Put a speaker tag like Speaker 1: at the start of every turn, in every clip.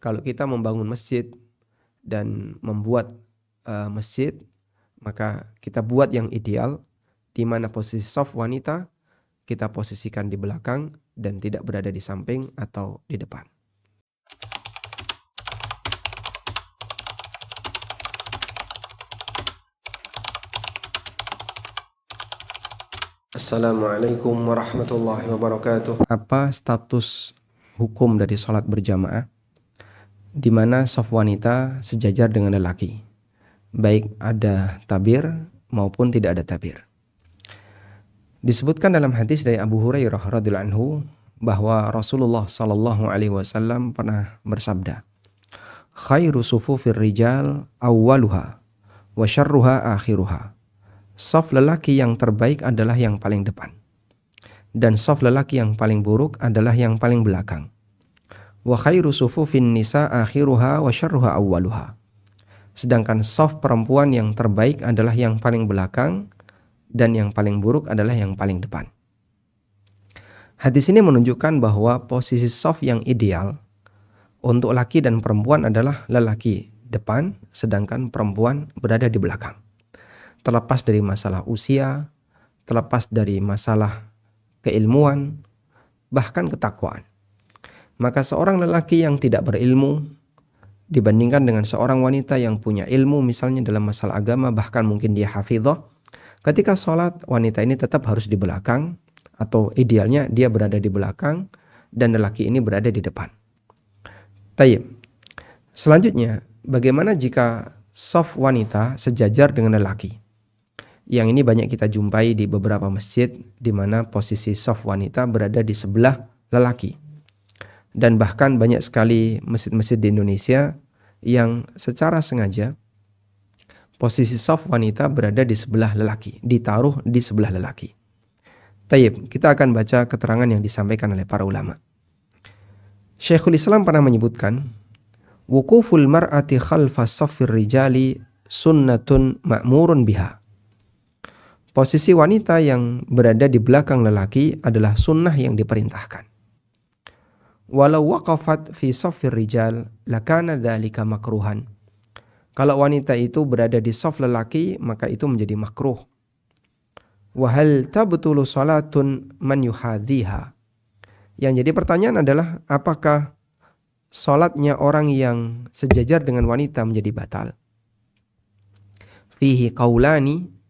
Speaker 1: kalau kita membangun masjid dan membuat masjid, maka kita buat yang ideal, di mana posisi saf wanita kita posisikan di belakang dan tidak berada di samping atau di depan. Assalamualaikum warahmatullahi wabarakatuh. Apa status hukum dari sholat berjamaah di mana saf wanita sejajar dengan lelaki, baik ada tabir maupun tidak ada tabir? Disebutkan dalam hadis dari Abu Hurairah radhiyallahu anhu bahwa Rasulullah sallallahu alaihi wasallam pernah bersabda, "Khairu sufufir rijal awwaluha wa syarruha akhiruha." Saf lelaki yang terbaik adalah yang paling depan, dan saf lelaki yang paling buruk adalah yang paling belakang. Wa khairu sufufin nisa akhiruha wa syarruha awwaluha. Sedangkan saf perempuan yang terbaik adalah yang paling belakang, dan yang paling buruk adalah yang paling depan. Hadis ini menunjukkan bahwa posisi saf yang ideal untuk laki dan perempuan adalah lelaki depan, sedangkan perempuan berada di belakang. Terlepas dari masalah usia, terlepas dari masalah keilmuan, bahkan ketakwaan. Maka seorang lelaki yang tidak berilmu dibandingkan dengan seorang wanita yang punya ilmu, misalnya dalam masalah agama, bahkan mungkin dia hafidhah, ketika sholat wanita ini tetap harus di belakang, atau idealnya dia berada di belakang dan lelaki ini berada di depan. Tayyib. Selanjutnya, bagaimana jika shaf wanita sejajar dengan lelaki? Yang ini banyak kita jumpai di beberapa masjid di mana posisi shaf wanita berada di sebelah lelaki. Dan bahkan banyak sekali masjid-masjid di Indonesia yang secara sengaja posisi shaf wanita berada di sebelah lelaki, ditaruh di sebelah lelaki. Tayyib, kita akan baca keterangan yang disampaikan oleh para ulama. Syekhul Islam pernah menyebutkan, wuquful mar'ati khalfa shaffir rijali sunnatun ma'murun biha. Posisi wanita yang berada di belakang lelaki adalah sunnah yang diperintahkan. Walau waqafat fi shaffir rijal lakana dzalika makruhan. Kalau wanita itu berada di shaf lelaki, maka itu menjadi makruh. Wa hal tabtulu salatun man yuhadhiha. Yang jadi pertanyaan adalah, apakah salatnya orang yang sejajar dengan wanita menjadi batal? Fihi qaulani.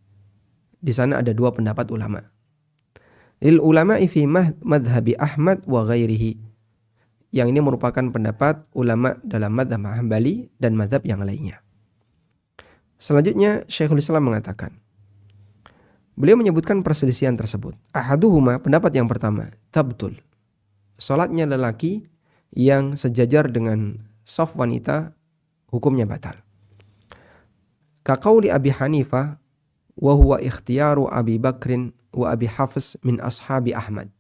Speaker 1: Di sana ada dua pendapat ulama. Lil ulama'i fi madhhabi Ahmad wa ghairihi. Yang ini merupakan pendapat ulama dalam madhab Hambali dan madhab yang lainnya. Selanjutnya Syekhul Islam mengatakan, beliau menyebutkan perselisihan tersebut. Ahaduhuma, pendapat yang pertama, tabtul. Salatnya lelaki yang sejajar dengan shaf wanita hukumnya batal. Kaqauli Abi Hanifah wa huwa ikhtiyaru Abi Bakrin wa Abi Hafs min ashabi Ahmad.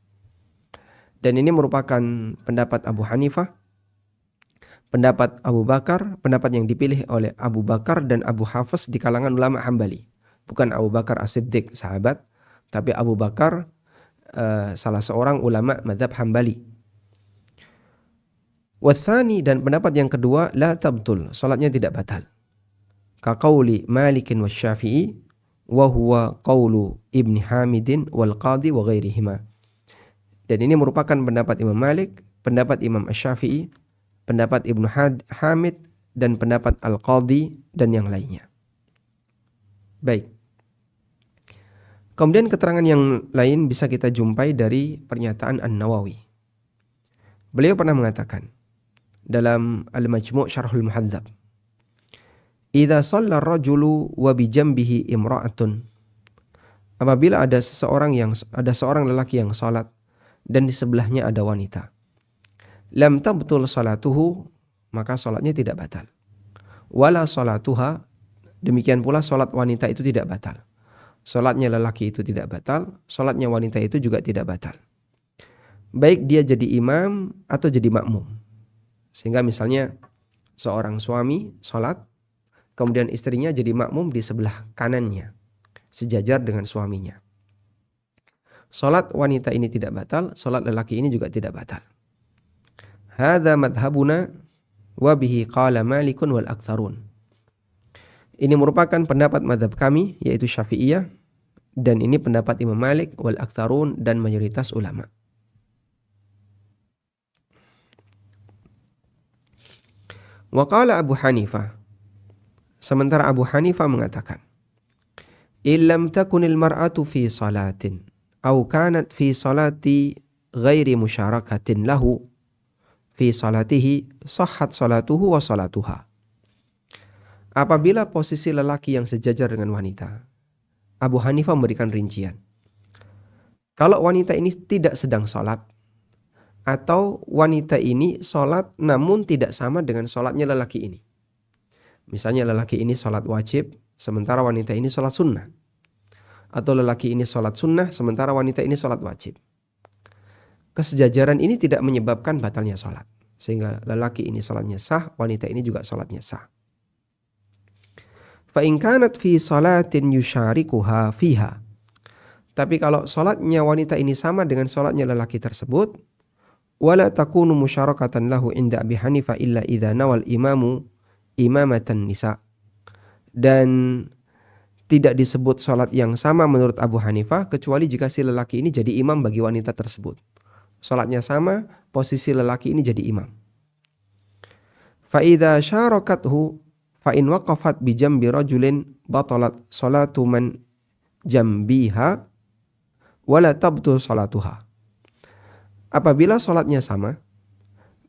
Speaker 1: Dan ini merupakan pendapat Abu Hanifah, pendapat Abu Bakar, pendapat yang dipilih oleh Abu Bakar dan Abu Hafs di kalangan ulama Hambali. Bukan Abu Bakar As-Siddiq, sahabat, tapi Abu Bakar salah seorang ulama mazhab Hambali. Wathani, dan pendapat yang kedua, la tabtul, salatnya tidak batal. Ka qauli Malikin wa Syafi'i wa huwa qaulu Ibni Hamidin wal Qadi wa ghairihima. Dan ini merupakan pendapat Imam Malik, pendapat Imam Asy-Syafi'i, pendapat Ibnu Hamid, dan pendapat Al-Qadi dan yang lainnya. Baik. Kemudian keterangan yang lain bisa kita jumpai dari pernyataan An-Nawawi. Beliau pernah mengatakan dalam Al-Majmu' Syarhul Muhadzab, idza shalla ar-rajulu wa bi jambihi imra'atun. Apabila ada seorang lelaki yang salat dan di sebelahnya ada wanita, lam tabtul salatuhu, maka salatnya tidak batal. Wala salatuha, demikian pula salat wanita itu tidak batal. Salatnya lelaki itu tidak batal, salatnya wanita itu juga tidak batal. Baik dia jadi imam atau jadi makmum. Sehingga misalnya seorang suami salat, kemudian istrinya jadi makmum di sebelah kanannya, sejajar dengan suaminya. Salat wanita ini tidak batal, salat lelaki ini juga tidak batal. Hadza madhabuna, wa bihi qala Malikun wal aktsarun. Ini merupakan pendapat mazhab kami yaitu Syafi'iyah, dan ini pendapat Imam Malik wal aktsarun dan mayoritas ulama. Wa qala Abu Hanifah, sementara Abu Hanifah mengatakan, illam takunil mar'atu fi salatin aw kanat fi salati ghairi musyarakatin lahu fi salatihi sahhat salatuhu wa salatuha. Apabila posisi lelaki yang sejajar dengan wanita, Abu Hanifah memberikan rincian. Kalau wanita ini tidak sedang salat, atau wanita ini salat namun tidak sama dengan salatnya lelaki ini. Misalnya lelaki ini salat wajib, sementara wanita ini salat sunnah. Atau lelaki ini salat sunnah, sementara wanita ini salat wajib. Kesejajaran ini tidak menyebabkan batalnya salat. Sehingga lelaki ini salatnya sah, wanita ini juga salatnya sah. Fa in kanat fi salatin yusyarikuha fiha. Tapi kalau salatnya wanita ini sama dengan salatnya lelaki tersebut, wala takunu musyarakatan lahu inda Abi Hanifah illa idza nawal imamu imamatan nisa. Dan tidak disebut salat yang sama menurut Abu Hanifah kecuali jika si lelaki ini jadi imam bagi wanita tersebut. Salatnya sama, posisi lelaki ini jadi imam. Fa idza syarakathu fa in waqafat bi jambi rajulin batalat salatu man jambiha wala tabtul salatuha. Apabila salatnya sama,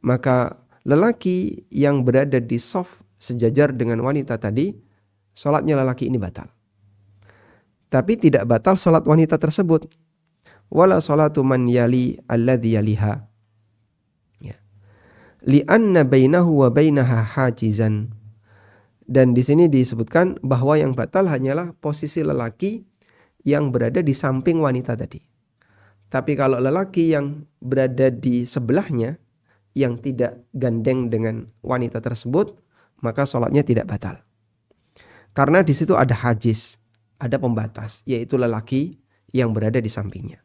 Speaker 1: maka lelaki yang berada di shaf sejajar dengan wanita tadi, salatnya lelaki ini batal. Tapi tidak batal salat wanita tersebut. Wala salatu man yali alladhi yaliha. Ya. Li'anna bainahu wa bainaha hajizan. Dan di sini disebutkan bahwa yang batal hanyalah posisi lelaki yang berada di samping wanita tadi. Tapi kalau lelaki yang berada di sebelahnya, yang tidak gandeng dengan wanita tersebut, maka sholatnya tidak batal. Karena di situ ada hajiz, ada pembatas, yaitu lelaki yang berada di sampingnya.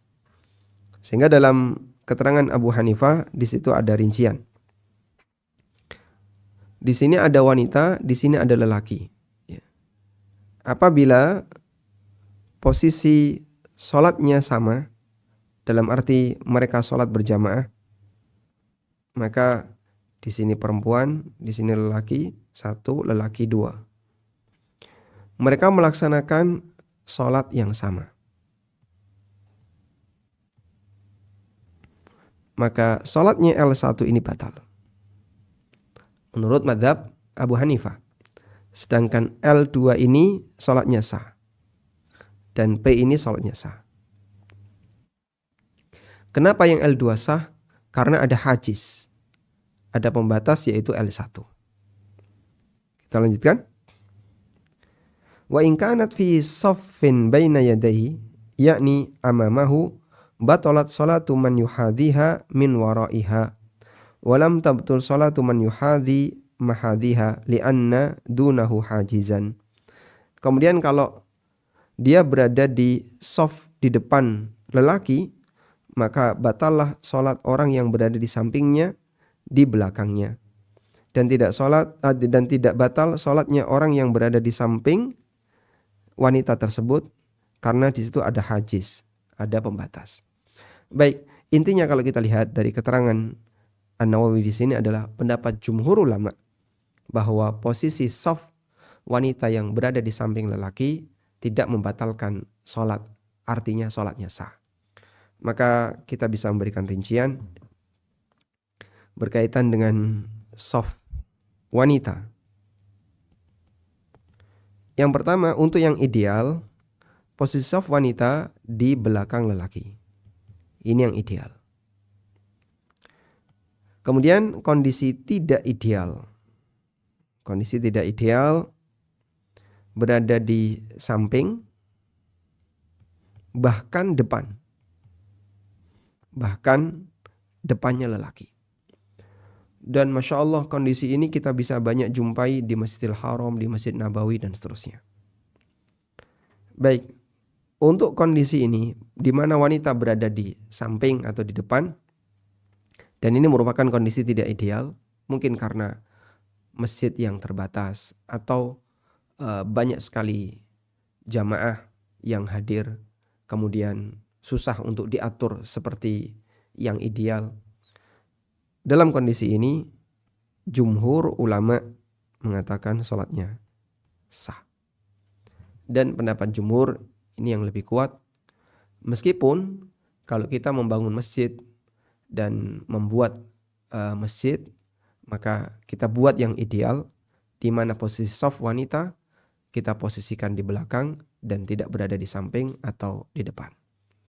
Speaker 1: Sehingga dalam keterangan Abu Hanifah, di situ ada rincian. Di sini ada wanita, di sini ada lelaki. Apabila posisi sholatnya sama, dalam arti mereka sholat berjamaah, maka di sini perempuan, di sini lelaki, satu, lelaki dua. Mereka melaksanakan sholat yang sama. Maka sholatnya L1 ini batal. Menurut mazhab Abu Hanifah. Sedangkan L2 ini sholatnya sah. Dan P ini sholatnya sah. Kenapa yang L2 sah? Karena ada hajiz. Ada pembatas yaitu L1. Kita lanjutkan. Wa in kanat fi saffin baina yadayhi yakni amamahu batalat salatu man yuhadhiha min waraiha wa lam tabtul salatu man yuhadhi mahadhiha li'anna dunahu hajizan. Kemudian kalau dia berada di saf di depan lelaki, maka batallah salat orang yang berada di sampingnya di belakangnya. Dan tidak batal salatnya orang yang berada di samping wanita tersebut karena di situ ada hajiz, ada pembatas. Baik, intinya kalau kita lihat dari keterangan An-Nawawi di sini adalah pendapat jumhur ulama bahwa posisi saf wanita yang berada di samping lelaki tidak membatalkan salat, artinya salatnya sah. Maka kita bisa memberikan rincian berkaitan dengan saf wanita. Yang pertama, untuk yang ideal, posisi saf wanita di belakang lelaki. Ini yang ideal. Kemudian kondisi tidak ideal. Kondisi tidak ideal berada di samping, bahkan depan. Bahkan depannya lelaki. Dan Masya Allah kondisi ini kita bisa banyak jumpai di Masjidil Haram, di Masjid Nabawi dan seterusnya. Baik, untuk kondisi ini di mana wanita berada di samping atau di depan, dan ini merupakan kondisi tidak ideal, mungkin karena masjid yang terbatas atau banyak sekali jamaah yang hadir, kemudian susah untuk diatur seperti yang ideal. Dalam kondisi ini, jumhur ulama mengatakan sholatnya sah. Dan pendapat jumhur ini yang lebih kuat, meskipun kalau kita membangun masjid dan membuat masjid, maka kita buat yang ideal, di mana posisi shaf wanita kita posisikan di belakang dan tidak berada di samping atau di depan.